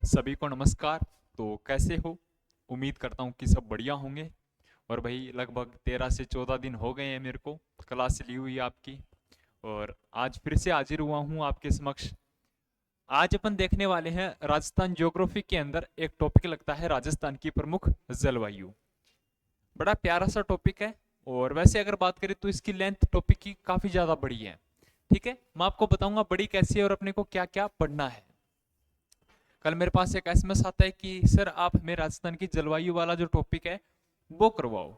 सभी को नमस्कार। तो कैसे हो? उम्मीद करता हूँ कि सब बढ़िया होंगे। और भाई लगभग 13 से 14 दिन हो गए हैं मेरे को क्लास ली हुई आपकी। और आज फिर से हाजिर हुआ हूँ आपके समक्ष। आज अपन देखने वाले हैं राजस्थान ज्योग्राफी के अंदर एक टॉपिक लगता है राजस्थान की प्रमुख जलवायु। बड़ा प्यारा सा टॉपिक है। और वैसे अगर बात करें तो इसकी लेंथ टॉपिक की काफ़ी ज़्यादा बड़ी है। ठीक है, मैं आपको बताऊंगा बड़ी कैसी है और अपने को क्या क्या पढ़ना है। कल मेरे पास एक एसएमएस आता है कि सर आप हमें राजस्थान की जलवायु वाला जो टॉपिक है वो करवाओ,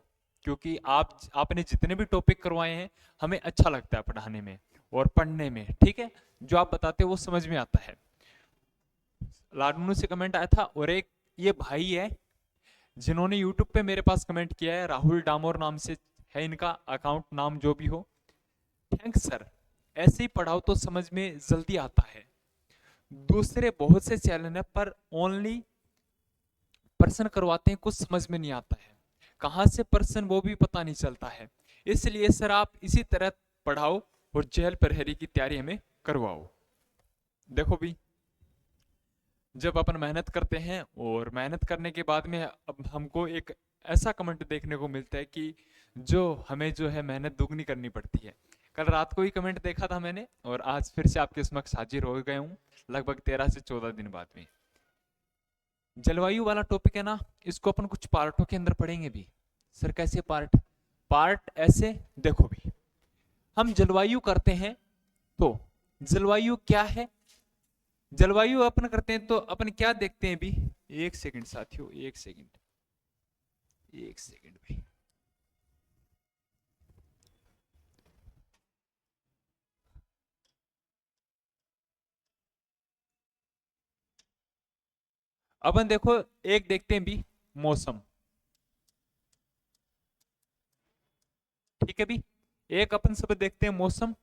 क्योंकि आपने जितने भी टॉपिक करवाए हैं हमें अच्छा लगता है पढ़ाने में और पढ़ने में। ठीक है, जो आप बताते हैं वो समझ में आता है। लाडनू से कमेंट आया था, और एक ये भाई है जिन्होंने यूट्यूब पे मेरे पास कमेंट किया है, राहुल डामोर नाम से है इनका अकाउंट नाम, जो भी हो। Thanks sir. ऐसे ही पढ़ाओ तो समझ में जल्दी आता है। दूसरे बहुत से चैनल है पर ओनली प्रश्न करवाते हैं, कुछ समझ में नहीं आता है। कहाँ से प्रश्न वो भी पता नहीं चलता है। इसलिए सर आप इसी तरह पढ़ाओ और जेल प्रहरी की तैयारी हमें करवाओ। देखो भी, जब अपन मेहनत करते हैं और मेहनत करने के बाद में अब हमको एक ऐसा कमेंट देखने को मिलता है कि जो हमें जो है मेहनत दुगनी करनी पड़ती है। कल रात को ही कमेंट देखा था मैंने, और आज फिर से आपके समक्ष हाजिर हो गया हूँ लगभग 13 से 14 दिन बाद में। जलवायु वाला टॉपिक है ना, इसको अपन कुछ पार्टों के अंदर पढ़ेंगे भी। सर कैसे पार्ट? पार्ट ऐसे, देखो भी, हम जलवायु करते हैं तो जलवायु क्या है? जलवायु अपन करते हैं तो अपन क्या देखते हैं भी। एक सेकंड साथियों, एक सेकंड, एक सेकंड भाई। अपन देखो, एक देखते हैं भी मौसम। ठीक है भी, एक अपन सब देखते हैं मौसम।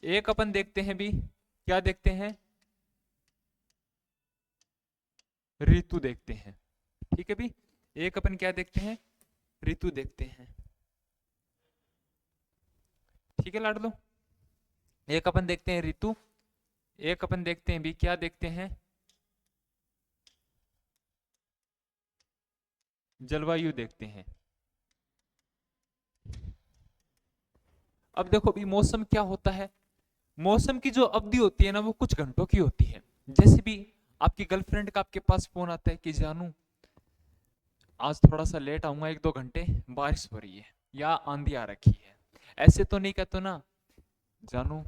एक अपन देखते हैं भी, क्या देखते हैं? ऋतु देखते हैं। ठीक है भी, एक अपन क्या देखते हैं? ऋतु देखते हैं। ठीक है लाडलो, एक अपन देखते हैं ऋतु, एक अपन देखते हैं भी, क्या देखते हैं? जलवायु देखते हैं। अब देखो भी मौसम क्या होता है। मौसम की जो अवधि होती है ना, वो कुछ घंटों की होती है। जैसे भी आपकी गर्लफ्रेंड का आपके पास फोन आता है कि जानू आज थोड़ा सा लेट आऊंगा, 1-2 घंटे, बारिश हो रही है या आंधी आ रखी है। ऐसे तो नहीं कहते ना, जानू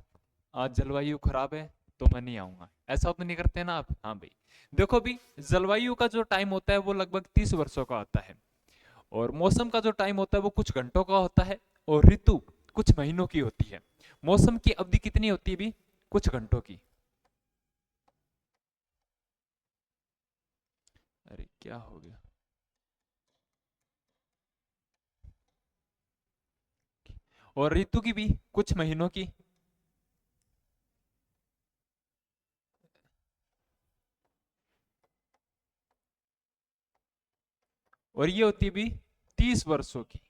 आज जलवायु खराब है तो मैं नहीं आऊंगा। ऐसा तो नहीं करते ना आप? हाँ भाई। देखो भी, जलवायु का जो टाइम होता है वो लगभग 30 वर्षों का होता है, और मौसम का जो टाइम होता है वो कुछ घंटों का होता है, और ऋतु कुछ महीनों की होती है। मौसम की अवधि कितनी होती है भी? कुछ घंटों की। अरे क्या हो गया? और ऋतु की भी कुछ महीनों की। और ये होती है भी 30 वर्षों की।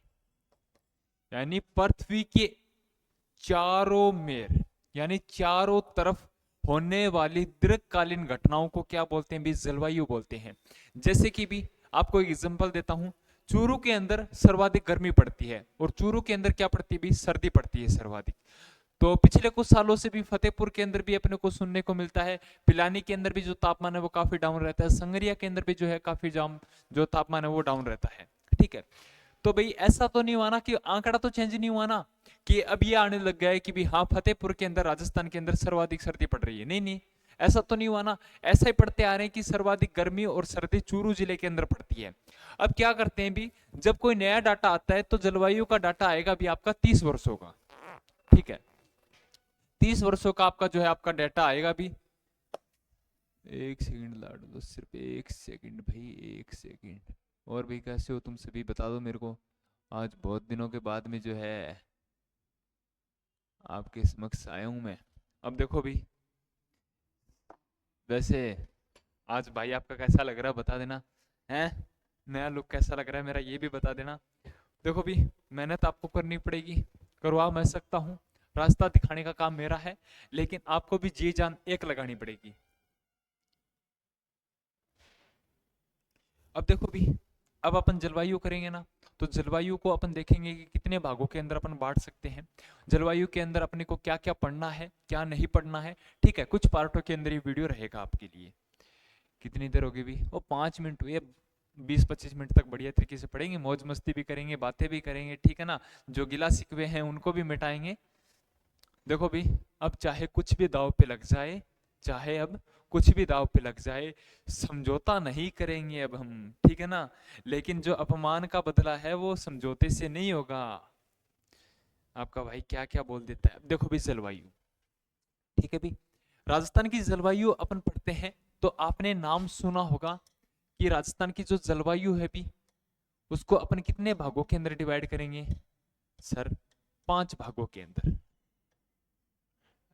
यानी पृथ्वी के चारों मेर, यानी चारों तरफ होने वाली दीर्घकालीन घटनाओं को क्या बोलते हैं भी? जलवायु बोलते हैं। जैसे कि भी आपको एक एग्जांपल देता हूं। चूरू के अंदर सर्वाधिक गर्मी पड़ती है, और चूरू के अंदर क्या पड़ती है भी? सर्दी पड़ती है सर्वाधिक। तो पिछले कुछ सालों से भी फतेहपुर के अंदर भी अपने को सुनने को मिलता है। पिलानी के अंदर भी जो तापमान है वो काफी डाउन रहता है। संगरिया के अंदर भी जो है काफी जाम जो तापमान है वो डाउन रहता है। ठीक है, तो भाई ऐसा तो नहीं हुआ ना कि आंकड़ा तो चेंज नहीं हुआ ना, कि अब ये आने लग गया है कि भी हाँ फतेहपुर के अंदर राजस्थान के अंदर सर्वाधिक सर्दी पड़ रही है। नहीं नहीं, ऐसा तो नहीं हुआ ना। ऐसा ही पढ़ते आ रहे हैं कि सर्वाधिक गर्मी और सर्दी चूरू जिले के अंदर पड़ती है। अब क्या करते हैं भी, जब कोई नया डाटा आता है तो जलवायु का डाटा आएगा भी आपका 30 वर्षों का। ठीक है, 30 वर्षों का आपका जो है आपका डाटा आएगा भी। एक सेकंड लाडो, तो सिर्फ एक सेकंड भाई, एक सेकंड। और भी कैसे हो तुम सभी, बता दो मेरे को। आज बहुत दिनों के बाद में जो है आपके समक्ष आया हूं मैं। अब देखो भी, वैसे आज भाई आपका कैसा लग रहा है बता देना। हैं, नया लुक कैसा लग रहा है मेरा ये भी बता देना। देखो भी, मेहनत आपको करनी पड़ेगी। करवा मैं सकता हूँ, रास्ता दिखाने का काम मेरा है, लेकिन आपको भी जी जान एक लगानी पड़ेगी। अब देखो भी, अब अपन जलवायु करेंगे ना, तो जलवायु को अपन देखेंगे कि कितने भागों के अंदर अपन बांट सकते हैं। जलवायु के अंदर अपने को क्या क्या पढ़ना है, क्या नहीं पढ़ना है। ठीक है, कुछ पार्टों के अंदर ये वीडियो रहेगा आपके लिए। कितनी देर होगी भी, वो 5 मिनट हुए। 20-25 मिनट तक बढ़िया तरीके से पढ़ेंगे, मौज मस्ती भी करेंगे, बातें भी करेंगे, ठीक है ना। जो गिला शिकवे हैं उनको भी मिटाएंगे। देखो भी, अब चाहे कुछ भी दाव पे लग जाए, चाहे अब कुछ भी दाव पे लग जाए, समझौता नहीं करेंगे अब हम, ठीक है ना। लेकिन जो अपमान का बदला है वो समझौते से नहीं होगा। आपका भाई क्या क्या बोल देता है। देखो भी जलवायु, ठीक है भी, राजस्थान की जलवायु अपन पढ़ते हैं तो आपने नाम सुना होगा कि राजस्थान की जो जलवायु है भी, उसको अपन कितने भागों के अंदर डिवाइड करेंगे सर? 5 भागों के अंदर।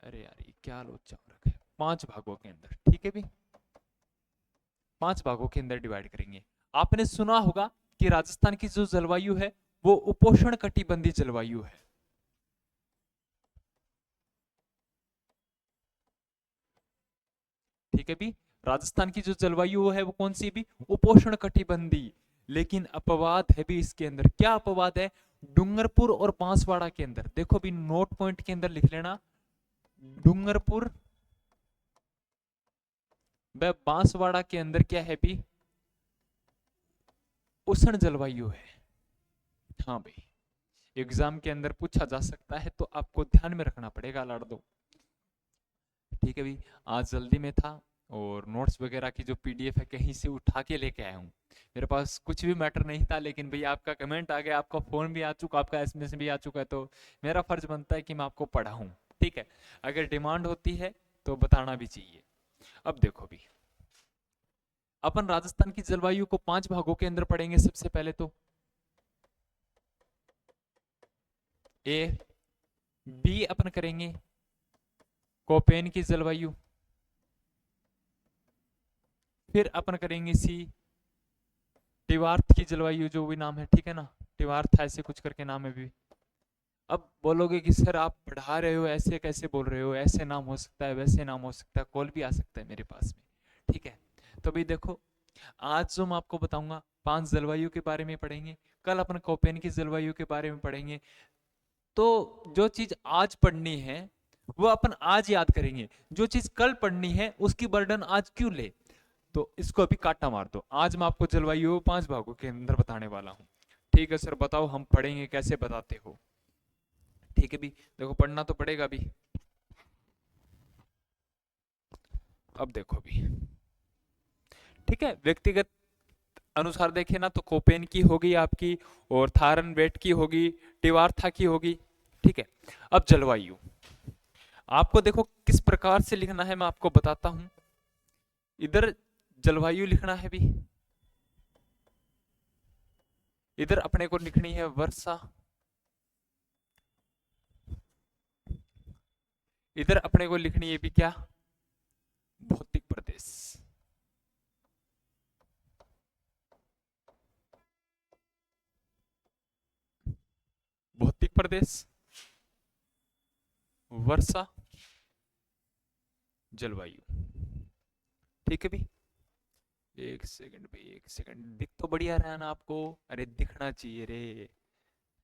अरे यार ये क्या लोचा हो रखा है, 5 भागों के अंदर, ठीक है भी, 5 भागों के अंदर डिवाइड करेंगे। आपने सुना होगा कि राजस्थान की जो जलवायु है वो उपोष्ण कटिबंधीय जलवायु है। ठीक है भी, राजस्थान की जो जलवायु है वो कौन सी भी, उपोष्ण कटिबंधीय। लेकिन अपवाद है भी इसके अंदर। क्या अपवाद है? डूंगरपुर और बांसवाड़ा के अंदर। देखो भी, नोट पॉइंट के अंदर लिख लेना, डूंगरपुर व बांसवाड़ा के अंदर क्या है भी, उष्ण जलवायु है। हाँ भाई, एग्जाम के अंदर पूछा जा सकता है तो आपको ध्यान में रखना पड़ेगा लाड़ दो। ठीक है भाई, आज जल्दी में था और नोट्स वगैरह की जो पीडीएफ है कहीं से उठा के लेके आया हूँ। मेरे पास कुछ भी मैटर नहीं था, लेकिन भाई आपका कमेंट आ गया, आपका फोन भी आ चुका, आपका एसएमएस भी आ चुका है, तो मेरा फर्ज बनता है कि मैं आपको पढ़ाऊँ। ठीक है, अगर डिमांड होती है तो बताना भी चाहिए। अब देखो भी, अपन राजस्थान की जलवायु को 5 भागों के अंदर पढ़ेंगे। सबसे पहले तो ए, बी अपन करेंगे कोपेन की जलवायु, फिर अपन करेंगे सी टिवार्थ की जलवायु, जो भी नाम है, ठीक है ना, टिवार्थ ऐसे कुछ करके नाम है भी। अब बोलोगे कि सर आप पढ़ा रहे हो, ऐसे कैसे बोल रहे हो, ऐसे नाम हो सकता है, वैसे नाम हो सकता है, कॉल भी आ सकता है मेरे पास में। ठीक है, तो भाई देखो, आज जो मैं आपको बताऊंगा 5 जलवायु के बारे में पढ़ेंगे, कल अपन कोपेन की जलवायु के बारे में पढ़ेंगे। तो जो चीज आज पढ़नी है वो अपन आज याद करेंगे, जो चीज कल पढ़नी है उसकी बर्डन आज क्यों ले। तो इसको अभी काटा मार दो। आज मैं आपको जलवायु 5 भागों के अंदर बताने वाला हूँ। ठीक है सर, बताओ हम पढ़ेंगे कैसे, बताते हो? ठीक है भी, देखो पढ़ना तो पड़ेगा भी। अब देखो भी, ठीक है, व्यक्तिगत अनुसार देखे ना तो कोपेन की होगी आपकी, और थारन वेट की होगी, टिवार्था की होगी। ठीक है, अब जलवायु आपको देखो किस प्रकार से लिखना है मैं आपको बताता हूं। इधर जलवायु लिखना है भी, इधर अपने को लिखनी है वर्षा, इधर अपने को लिखनी है भी क्या, भौतिक प्रदेश। भौतिक प्रदेश, वर्षा, जलवायु। ठीक है भी, एक सेकंड भाई, एक सेकंड, दिख तो बढ़िया रहा ना आपको? अरे दिखना चाहिए रे,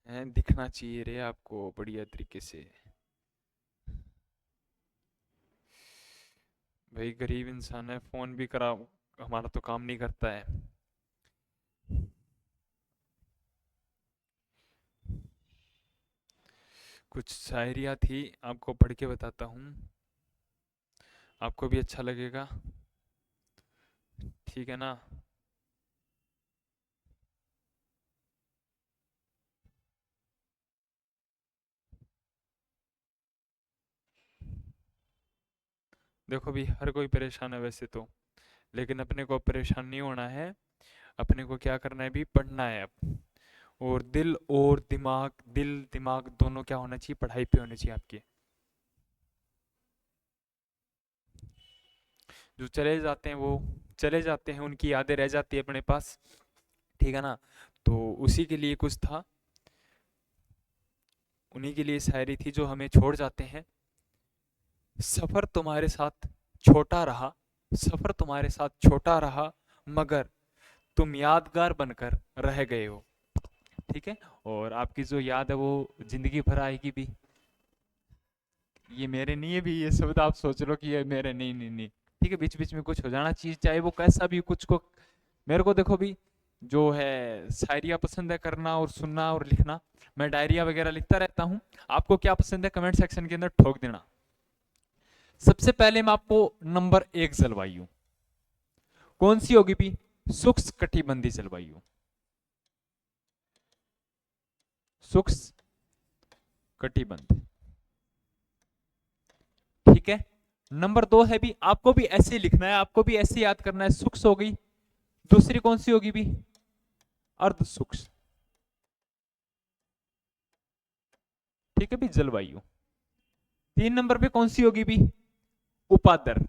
हैं, दिखना चाहिए रे आपको बढ़िया तरीके से। भाई गरीब इंसान है, फोन भी करा, हमारा तो काम नहीं करता है। कुछ शायरियाँ थी, आपको पढ़ के बताता हूँ, आपको भी अच्छा लगेगा, ठीक है ना। देखो भी, हर कोई परेशान है वैसे तो, लेकिन अपने को परेशान नहीं होना है। अपने को क्या करना है भी, पढ़ना है अब। और दिल और दिमाग, दिल दिमाग दोनों क्या होना चाहिए, पढ़ाई पे होने चाहिए आपके। जो चले जाते हैं वो चले जाते हैं, उनकी यादें रह जाती है अपने पास, ठीक है ना। तो उसी के लिए कुछ था, उन्हीं के लिए शायरी थी जो हमें छोड़ जाते हैं। सफर तुम्हारे साथ छोटा रहा, सफर तुम्हारे साथ छोटा रहा, मगर तुम यादगार बनकर रह गए हो। ठीक है, और आपकी जो याद है वो जिंदगी भर आएगी भी। ये मेरे नहीं है भी, ये शब्द आप सोच लो कि ये मेरे नहीं नहीं नहीं। ठीक है, बीच बीच में कुछ हो जाना चाहिए, चाहे वो कैसा भी कुछ को। मेरे को देखो भी, जो है शायरिया पसंद है करना और सुनना और लिखना। मैं डायरिया वगैरह लिखता रहता हूँ। आपको क्या पसंद है कमेंट सेक्शन के अंदर ठोक देना। सबसे पहले मैं आपको नंबर 1 जलवायु कौन सी होगी भी? शुष्क कटिबंधीय जलवायु। शुष्क कटिबंध। ठीक है। नंबर 2 है भी, आपको भी ऐसे लिखना है, आपको भी ऐसे याद करना है। शुष्क हो गई। दूसरी कौन सी होगी भी? अर्ध शुष्क। ठीक है भी, जलवायु। 3 नंबर पे कौन सी होगी भी? उपादर।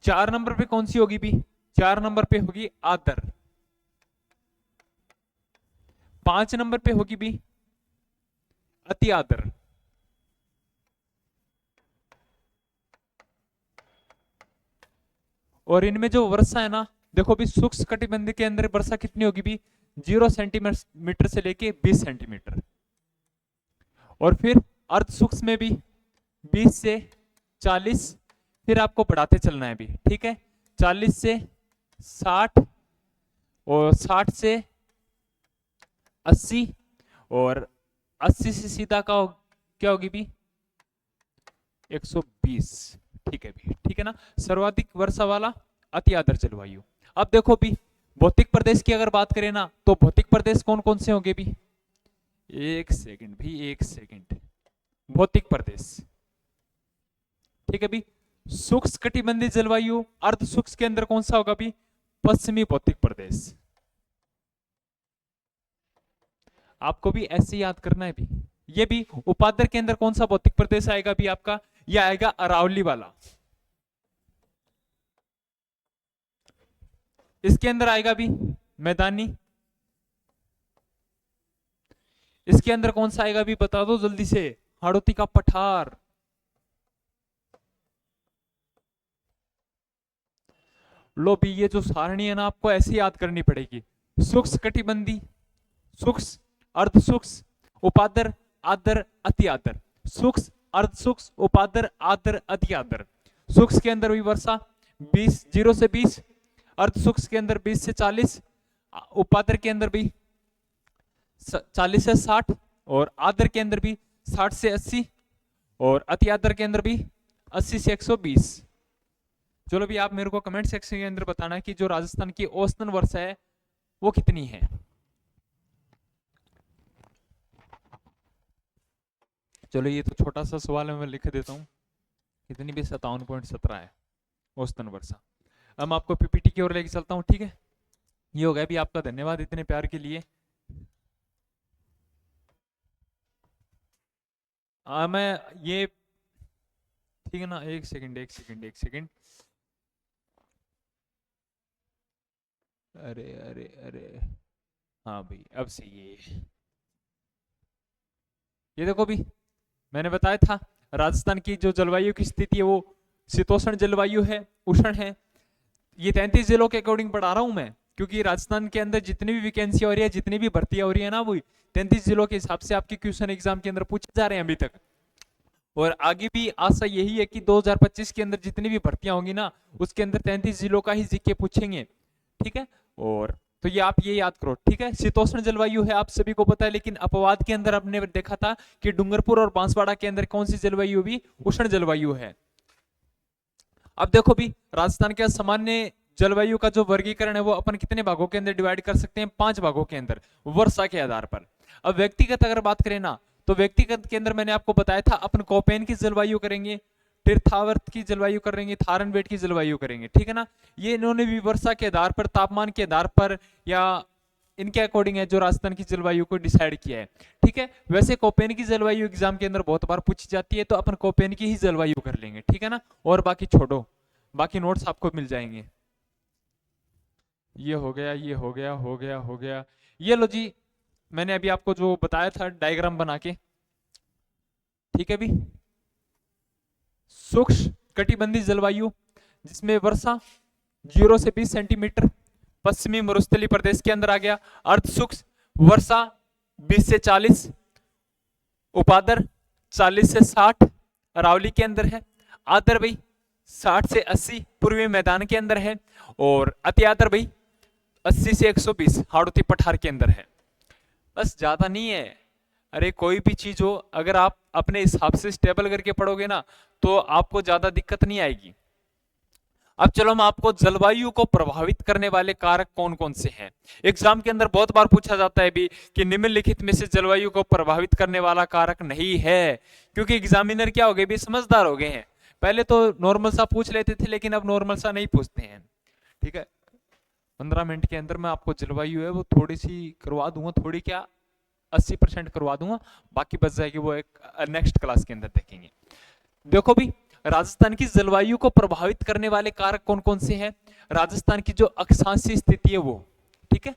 4 नंबर पे कौन सी होगी भी? 4 नंबर पे होगी आदर। 5 नंबर पे होगी भी अति आदर। और इनमें जो वर्षा है ना, देखो भी शुष्क कटिबंध के अंदर वर्षा कितनी होगी भी? 0 सेंटीमीटर से लेके 20 सेंटीमीटर। और फिर अर्ध शुष्क में भी 20 से 40, फिर आपको बढ़ाते चलना है भी। ठीक है, 40 से 60, और 60 से 80, और 80 से सीधा का क्या होगी भी? 120। ठीक है भी, ठीक है ना। सर्वाधिक वर्षा वाला अति आर्द्र जलवायु। अब देखो भी, भौतिक प्रदेश की अगर बात करें ना, तो भौतिक प्रदेश कौन कौन से होंगे भी? एक सेकंड भी, एक सेकंड। भौतिक प्रदेश, ठीक है भी। शुष्क कटिबंधीय जलवायु अर्ध शुष्क के अंदर कौन सा होगा भी? पश्चिमी भौतिक प्रदेश। आपको भी ऐसे याद करना है भी। ये भी उपाद्र के अंदर कौन सा भौतिक प्रदेश आएगा भी आपका? यह आएगा अरावली वाला। इसके अंदर आएगा भी मैदानी। इसके अंदर कौन सा आएगा भी? बता दो जल्दी से। हाड़ौती का पठार। लो भी, ये जो सारणी है ना, आपको ऐसे याद करनी पड़ेगी। शुष्क कटिबंधी, शुष्क, अर्ध शुष्क, उपादर, आदर, अति आदर। शुष्क, अर्ध शुष्क, उपादर, आदर, अति आदर। शुष्क के अंदर भी वर्षा 20, 0 से 20, अर्ध शुष्क के अंदर 20 से 40, उपादर के अंदर भी 40 से 60, और आदर के अंदर भी 60 से 80, और अति आदर के अंदर भी 80 से 120। चलो भी, आप मेरे को कमेंट सेक्शन के अंदर बताना है कि जो राजस्थान की औसतन वर्षा है वो कितनी है। चलो, ये तो छोटा सा सवाल है, मैं लिख देता हूँ। कितनी भी? 57.17 है औसतन वर्षा। अब मैं आपको पीपीटी की ओर लेके चलता हूँ। ठीक है, ये हो गया भी। आपका धन्यवाद इतने प्यार के लिए। मैं ये, ठीक है ना, एक सेकंड, एक सेकंड, एक सेकंड। अरे अरे अरे, हाँ भाई, अब सही है। ये देखो भी, मैंने बताया था राजस्थान की जो जलवायु की स्थिति है वो शीतोष्ण जलवायु है, उष्ण है। ये 33 जिलों के अकॉर्डिंग पढ़ा रहा हूं मैं, क्योंकि राजस्थान के अंदर जितनी भी वैकेंसी हो रही है, जितनी भी भर्तियां हो रही है ना, वो 33 जिलों के हिसाब से आपके क्वेश्चन एग्जाम के अंदर पूछे जा रहे हैं अभी तक। और आगे भी आशा यही है कि 2025 के अंदर जितनी भी भर्तियां होंगी ना, उसके अंदर 33 जिलों का ही जीके पूछेंगे। ठीक है, और तो ये आप ये याद करो। ठीक है, शीतोष्ण जलवायु है, आप सभी को पता है। लेकिन अपवाद के अंदर हमने देखा था कि डूंगरपुर और बांसवाड़ा के अंदर कौन सी जलवायु भी? उष्ण जलवायु है। अब देखो भी, राजस्थान के सामान्य जलवायु का जो वर्गीकरण है वो अपन कितने भागों के अंदर डिवाइड कर सकते हैं? 5 भागों के अंदर, वर्षा के आधार पर। अब व्यक्तिगत अगर बात करें ना, तो व्यक्तिगत के अंदर मैंने आपको बताया था, अपन कोपेन की जलवायु करेंगे, तीर्थावर्त की जलवायु करेंगे, थारनबेट की जलवायु करेंगे। ठीक है ना, ये इन्होंने भी वर्षा के आधार पर, तापमान के आधार पर, या इनके अकॉर्डिंग है जो राजस्थान की जलवायु को डिसाइड किया है। ठीक है, वैसे कोपेन की जलवायु एग्जाम के अंदर बहुत बार पूछी जाती है, तो अपन कोपेन की ही जलवायु कर लेंगे। ठीक है ना, और बाकी छोड़ो, बाकी नोट्स आपको मिल जाएंगे। ये हो गया, ये हो गया, हो गया, हो गया। ये लो जी, मैंने अभी आपको जो बताया था डायग्राम बना के। ठीक है भी, शुष्क कटिबंधीय जलवायु जिसमें वर्षा 0 से 20 सेंटीमीटर, पश्चिमी मरुस्थलीय प्रदेश के अंदर आ गया। अर्ध शुष्क वर्षा 20 से 40, उपादर 40 से 60 अरावली के अंदर है। आदर भाई 60 से 80 पूर्वी मैदान के अंदर है। और अति आदर भाई 80 से 120 हाड़ौती पठार के अंदर है। बस ज्यादा नहीं है। अरे कोई भी चीज हो अगर आप अपने हिसाब से स्टेबल करके पढ़ोगे ना तो आपको ज्यादा दिक्कत नहीं आएगी। अब चलो मैं आपको जलवायु को प्रभावित करने वाले कारक कौन कौन से हैं। एग्जाम के अंदर बहुत बार पूछा जाता है भी कि निम्नलिखित में से जलवायु को प्रभावित करने वाला कारक नहीं है, क्योंकि एग्जामिनर क्या हो गए भी समझदार हो गए हैं। पहले तो नॉर्मल सा पूछ लेते थे लेकिन अब नॉर्मल सा नहीं पूछते हैं। ठीक है, 15 मिनट के अंदर मैं आपको जलवायु है वो थोड़ी सी करवा दूंगा, थोड़ी क्या 80% करवा दूंगा, बाकी बच जाएगी वो एक नेक्स्ट क्लास के अंदर देखेंगे। देखो भी राजस्थान की जलवायु को प्रभावित करने वाले कारक कौन कौन से हैं। राजस्थान की जो अक्षांशीय स्थिति है वो, ठीक है।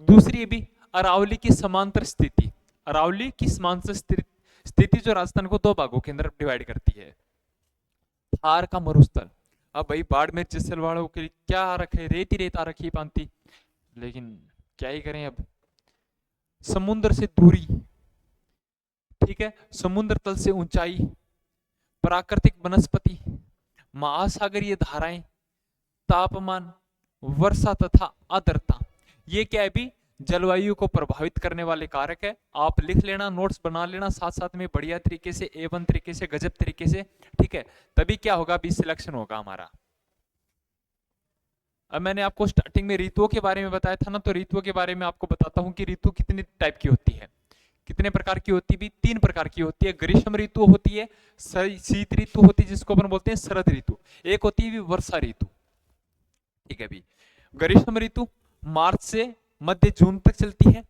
दूसरी ये भी अरावली की समांतर स्थिति, अरावली की समांतर स्थिति जो राजस्थान को दो भागों के अंदर डिवाइड करती है। थार का मरुस्थल, अब भाई बाड़मेर जैसलमेर वालों के लिए क्या आ रखे, रेत ही रेत आ रखी है पांति, लेकिन क्या ही करें अब। समुद्र से दूरी, ठीक है, समुद्र तल से ऊंचाई, प्राकृतिक वनस्पति, महासागरीय धाराएं, तापमान, वर्षा तथा आर्द्रता, ये क्या है भी जलवायु को प्रभावित करने वाले कारक है। आप लिख लेना, नोट्स बना लेना साथ साथ में बढ़िया तरीके से, A1 तरीके से, गजब तरीके से, ठीक है। तभी क्या होगा भी सिलेक्शन होगा हमारा। अब मैंने आपको स्टार्टिंग में ऋतुओं के बारे में बताया था ना, तो ऋतुओं के बारे में आपको बताता हूं कि ऋतु कितने टाइप की होती है, कितने प्रकार की होती है भी। 3 प्रकार की होती है। ग्रीष्म ऋतु होती है, शीत ऋतु होती है जिसको अपन बोलते हैं शरद ऋतु, एक होती है वर्षा ऋतु, ठीक है भी। ग्रीष्म ऋतु मार्च से मध्य जून तक चलती है।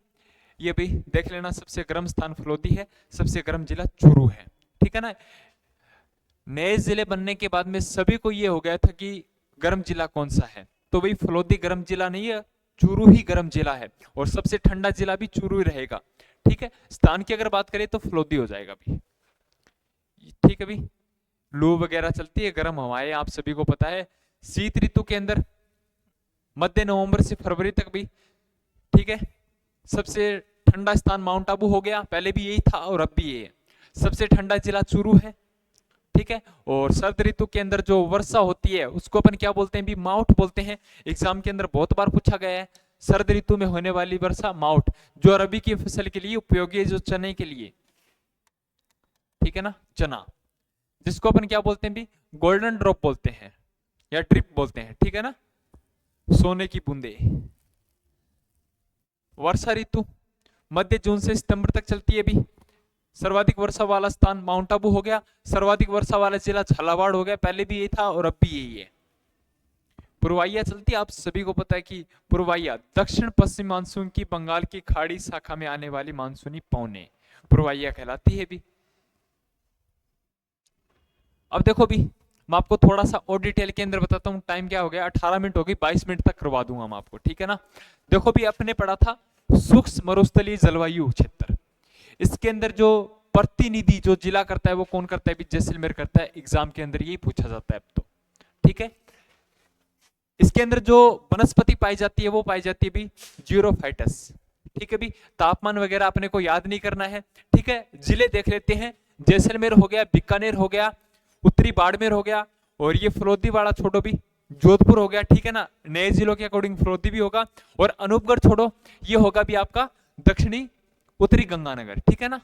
ये भी देख लेना, सबसे गर्म स्थान फलोदी है, सबसे गर्म जिला चूरू है, ठीक है ना। नए जिले बनने के बाद में सभी को ये हो गया था कि गर्म जिला कौन सा है, तो भाई फलोदी गर्म जिला नहीं है, चूरू ही गर्म जिला है। और सबसे ठंडा जिला भी चूरू ही रहेगा, ठीक है। स्थान की अगर बात करें तो फलोदी हो जाएगा भी, ठीक है भी। लू वगैरह चलती है, गर्म हवाएं, आप सभी को पता है। शीत ऋतु के अंदर मध्य नवंबर से फरवरी तक भी, ठीक है। सबसे ठंडा स्थान माउंट आबू हो गया, पहले भी यही था और अब भी यही है। सबसे ठंडा जिला चूरू है, ठीक है। और शरद ऋतु के अंदर जो वर्षा होती है उसको अपन क्या बोलते हैं भी, माउट बोलते हैं। एग्जाम के अंदर बहुत बार पूछा गया है, शरद ऋतु में होने वाली वर्षा माउट, जो रबी की फसल के लिए उपयोगी है, जो चने के लिए, ठीक है ना, चना, जिसको अपन क्या बोलते हैं भी, गोल्डन ड्रॉप बोलते हैं या ड्रिप बोलते हैं, ठीक है ना, सोने की बूंदे। वर्षा ऋतु मध्य जून से सितंबर तक चलती है भी। सर्वाधिक वर्षा वाला स्थान माउंट आबू हो गया, सर्वाधिक वर्षा वाला जिला झालावाड़ हो गया, पहले भी यही था और अब भी यही है। पूर्वाइया चलती है, आप सभी को पता है कि पूर्वाइया दक्षिण पश्चिम मानसून की बंगाल की खाड़ी शाखा में आने वाली मानसूनी पौने पूर्वाइया कहलाती है भी। अब देखो भी मैं आपको थोड़ा सा और डिटेल के अंदर बताता हूँ। टाइम क्या हो गया, 18 मिनट हो गई, 22 मिनट तक करवा दूंगा मैं आपको, ठीक है ना। देखो भी अपने पढ़ा था शुष्क मरुस्थलीय जलवायु क्षेत्र, इसके अंदर जो प्रतिनिधि जो जिला करता है वो कौन करता है भी, जैसलमेर करता है। एग्जाम के अंदर यही पूछा जाता है अब तो, ठीक है। इसके अंदर जो वनस्पति पाई जाती है वो पाई जाती है भी जीरोफाइटस, ठीक है भी। तापमान वगैरह अपने को याद नहीं करना है, ठीक है। जिले देख लेते हैं, जैसलमेर हो गया, बीकानेर हो गया, उत्तरी बाड़मेर हो गया, और ये फलोदी वाला छोड़ो भी, जोधपुर हो गया, ठीक है ना। नए जिलों के अकॉर्डिंग फलोदी भी होगा, और अनूपगढ़ छोड़ो, ये होगा भी आपका दक्षिणी उत्तरी गंगानगर, ठीक है ना।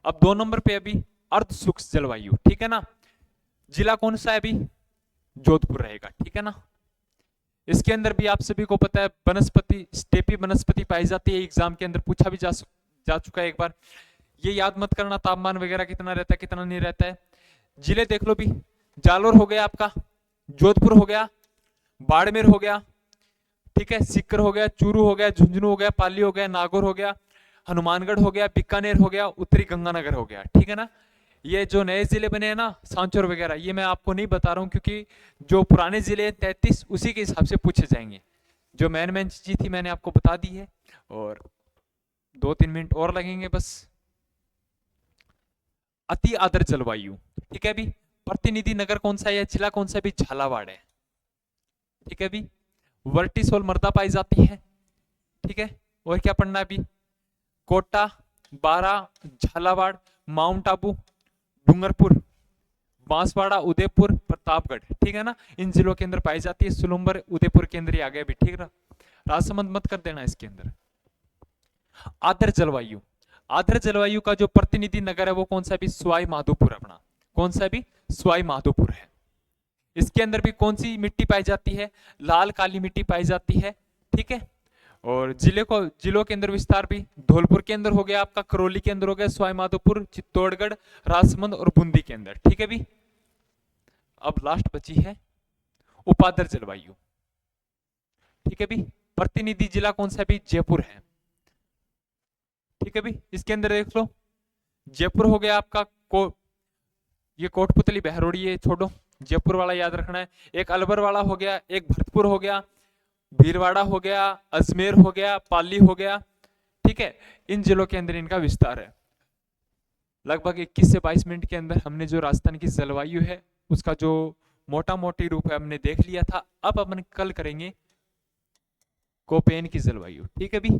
अब 2 नंबर पे अभी अर्ध शुष्क जलवायु, ठीक है ना। जिला कौन सा है अभी, जोधपुर रहेगा, ठीक है ना। इसके अंदर भी आप सभी को पता है वनस्पति, स्टेपी वनस्पति पाई जाती है। एग्जाम के अंदर पूछा भी जा चुका है एक बार, ये याद मत करना तापमान वगैरह कितना रहता है कितना नहीं रहता है। जिले देख लो भी, जालोर हो गया आपका, जोधपुर हो गया, बाड़मेर हो गया, ठीक है, सीकर हो गया, चूरू हो गया, झुंझुनू हो गया, पाली हो गया, नागौर हो गया, हनुमानगढ़ हो गया, बीकानेर हो गया, उत्तरी गंगानगर हो गया, ठीक है ना। ये जो नए जिले बने हैं ना, सांचौर वगैरह, ये मैं आपको नहीं बता रहा हूं क्योंकि जो पुराने जिले 33 उसी के हिसाब से पूछे जाएंगे। जो मेन चीज थी मैंने आपको बता दी है, और 2-3 मिनट और लगेंगे बस। अति आर्द्र जलवायु, ठीक है भी। प्रतिनिधि नगर कौन सा है या जिला कौन सा भी? झालावाड़ है, ठीक है भी। वर्टिसोल मृदा पाई जाती है, ठीक है। और क्या पढ़ना है अभी? कोटा, बारा, झालावाड़, माउंट आबू, डूंगरपुर, बांसवाड़ा, उदयपुर, प्रतापगढ़, ठीक है ना। इन जिलों के अंदर पाई जाती है। सुलुम्बर उदयपुर के अंदर ही आ गया भी, ठीक है। राजसमंद मत कर देना इसके अंदर। आर्द्र जलवायु, आर्द्र जलवायु का जो प्रतिनिधि नगर है वो कौन सा भी? सवाई माधोपुर अपना। कौन सा भी? सवाई माधोपुर है। इसके अंदर भी कौन सी मिट्टी पाई जाती है? लाल काली मिट्टी पाई जाती है, ठीक है। और जिलों के अंदर विस्तार भी धौलपुर के अंदर हो गया आपका, करौली के अंदर हो गया, सवाई माधोपुर, चित्तौड़गढ़, राजसमंद और बूंदी के अंदर, ठीक है भी। अब लास्ट बची है उपाद्र जलवायु, ठीक है भी। प्रतिनिधि जिला कौन सा भी? जयपुर है, ठीक है भी। इसके अंदर देख लो, जयपुर हो गया आपका ये कोटपुतली बहरोड़ी, ये छोड़ो, जयपुर वाला याद रखना है। एक अलवर वाला हो गया, एक भरतपुर हो गया, भीलवाड़ा हो गया, अजमेर हो गया, पाली हो गया, ठीक है। इन जिलों के अंदर इनका विस्तार है। लगभग 21 से 22 मिनट के अंदर हमने जो राजस्थान की जलवायु है उसका जो मोटा मोटी रूप है हमने देख लिया था। अब अपन कल करेंगे कोपेन की जलवायु, ठीक है भी।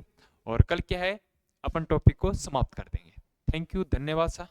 और कल क्या है, अपन टॉपिक को समाप्त कर देंगे। थैंक यू, धन्यवाद सा।